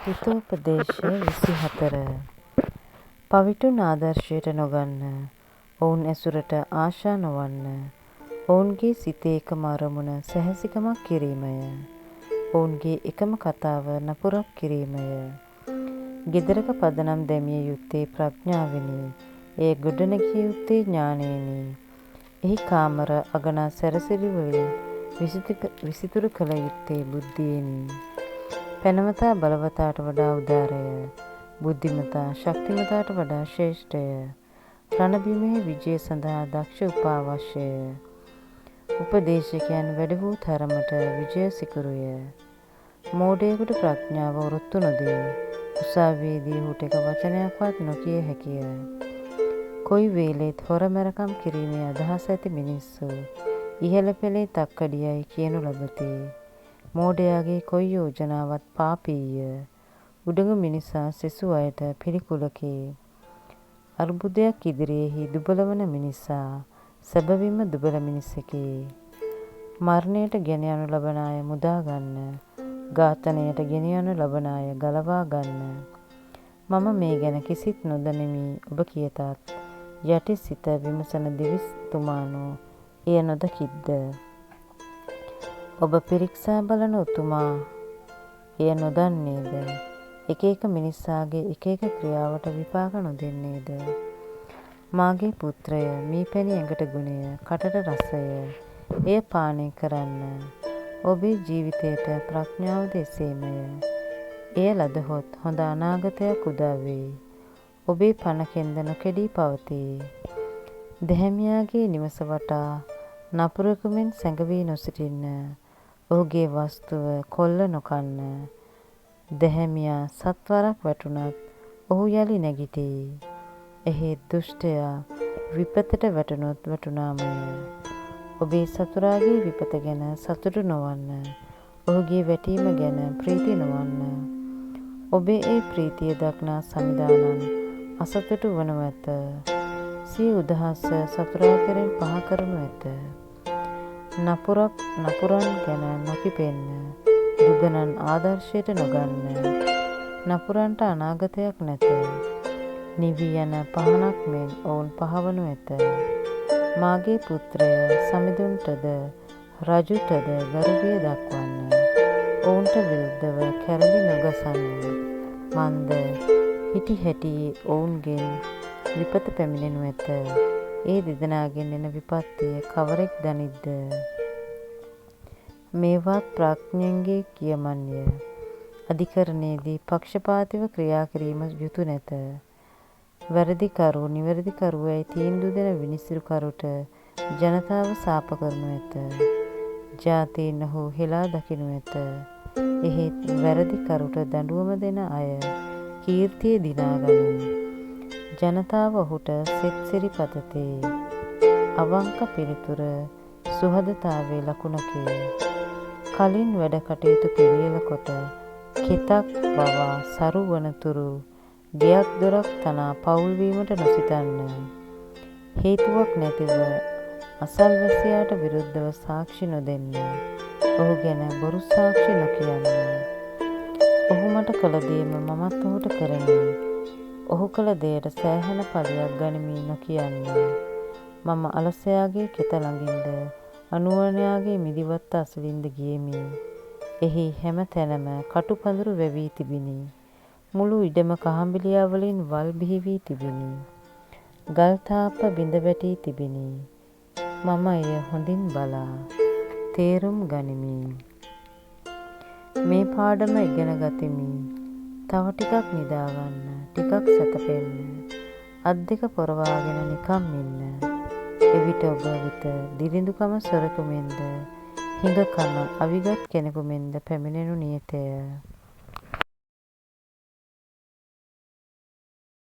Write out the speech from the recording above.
හිතෝපදේශ 24. පවිටුන් ආදර්ශයට නොගන්න, ඔවුන් ඇසුරට ආශා නොවන්න, ඔවුන්ගේ සිතේ එකම අරමුණ සැහැසිකමක් කිරීමය, ඔවුන්ගේ එකම කතාව නපුරක් කිරීමය. ගෙදරක පදනම් දැමිය යුත්තේ ප්‍රඥාවෙනි, එය ගොඩනැගිය යුත්තේ ඥානයෙනි. එහි කාමර අගනා සැරසිලි වලින් විසිතුරු කළ යුත්තේ බුද්ධියෙනි. පැනවතා බලවතාට වඩා උදාරය, බුද්ධිමතා ශක්තිමතාට වඩා ශ්‍රේෂ්ඨය. රණබිමේ විජය සඳහා දක්ෂ උපාවශ්‍යය. උපදේශකයන් වැඩ වූ තරමට විජය සිකුරුය. මෝඩයෙකුට ප්‍රඥාව ඔරොත්තු නොදේ. උසාවියේදී ඔහුට එක වචනයක්වත් නොකිය හැකිය. කොයි වේලෙත් හොර මැරකම් කිරීමේ අදහස ඇති මිනිස්සු ඉහළ පෙළේ තක්කඩියයි කියනු ලබති. මෝඩයාගේ කොයි යෝජනාවත් පාපීය. උඩඟු මිනිසා සෙසු අයට පිළිකුලකි. අර්බුදයක් ඉදිරියේහි දුබල වන මිනිසා සැබවින්ම දුබල මිනිසෙකි. මරණයට ගෙන යනු ලබන අය මුදා ගන්න, ඝාතනයට ගෙන යනු ලබන අය ගලවා ගන්න. මම මේ ගැන කිසිත් නොදනිමි ඔබ කියතත්, යටි සිත විමසන දිවිතුමානෝ එය නොදකිත්ද? ඔබ පිරික්සා බලන උතුමා එය නොදන්නේද? එක එක මිනිසාගේ එක එක ක්‍රියාවට විපාක නොදෙන්නේද? මාගේ පුත්‍රය, මීපැණි ඇඟට ගුණය, කටට රසය, එය පානය කරන්න. ඔබේ ජීවිතයට ප්‍රඥාවද එසේමය. එය ලදහොත් හොඳ අනාගතයක් උදා වෙයි. ඔබේ පණ කෙන්ද නොකෙඩී පවතී. දැහැමියාගේ නිවස වටා නපුරෙකු මෙන් සැඟවී නොසිටින්න. ඔහුගේ වස්තුව කොල්ල නොකන්න. දැහැමියා සත්වරක් වැටුණත් ඔහු යළි නැගිටී. එහෙත් දුෂ්ටයා විපතට වැටුණොත් වැටුණාමය. ඔබේ සතුරාගේ විපත ගැන සතුටු නොවන්න. ඔහුගේ වැටීම ගැන ප්‍රීති නොවන්න. ඔබේ ඒ ප්‍රීතිය දක්නා සමිදානන් අසතුටු වනු ඇත. සිය උදහස සතුරා කෙරෙන් පහ කරනු ඇත. නපුරන් ගැන නොකිපෙන්න. දුගණන් ආදර්ශයට නොගන්න. නපුරන්ට අනාගතයක් නැත. නිවී යන පහනක් මෙන් ඔවුන් පහවනු ඇත. මාගේ පුත්‍රය, සමිඳුන්ටද රජුටද ගරුවිය දක්වන්න. ඔවුන්ට විරුද්ධව කැරළි නොගසන්න. මන්ද හිටි හැටියේ ඔවුන්ගෙන් විපත පැමිණෙනු ඇත. ඒ දෙදෙනාගෙන් එන විපත්තිය කවරෙක් දනිද්ද? මේවාත් ප්‍රඥයන්ගේ කියමන්ය. අධිකරණයේදී පක්ෂපාතීව ක්‍රියා කිරීම යුතු නැත. වැරදිකරු නිවැරදිකරු යයි තීන්දුව දෙන විනිසුරුකරුට ජනතාව සාප කරනු ඇත. ජාතීන් ඔහු හෙලා දකිනු ඇත. එහෙත් වැරදිකරුට දඬුවම දෙන අය කීර්තිය දිනා ගනී. ජනතාව ඔහුට සෙත් සිරි පතති. අවංක පිළිතුර සුහදතාවේ ලකුණකි. කලින් වැඩ කටයුතු පිළියෙල කොට කෙතක් බවා සරු වනතුරු ගෙයක් දොරක් තනා පවුල් වීමට නොසිතන්න. හේතුවක් නැතිව අසල්වැසියාට විරුද්ධව සාක්ෂි නොදෙන්න. ඔහු ගැන බොරු සාක්ෂි නොකියන්න. ඔහු මට කළ දේම මමත් ඔහුට කරමි. ඔහු කළ දෙයට සෑහෙන පලියක් ගනිමි නොකියන්න. මම අලසයාගේ කෙත ළඟින්ද අනුවණයාගේ මිදිවත්ත අසලින්ද ගියෙමි. එහි හැම තැනම කටු පඳුරු වැවී තිබිණි. මුළු ඉඩම කහඹිලියා වලින් වල් බිහි වී තිබිණි. ගල් තාප්ප බිඳ වැටී තිබිණි. මම එය හොඳින් බලා තේරුම් ගනිමි. මේ පාඩම ඉගෙන ගතිමි. තව ටිකක් නිදාගන්න, ටිකක් සැතපෙන්න, අත් දෙක පොරවාගෙන නිකම් ඉන්න. එවිට ඔබ වෙත දිරිඳුකම සොරකු මෙන්ද හිඟකම අවිගත් කෙනෙකු මෙන්ද පැමිණෙනු නියතය.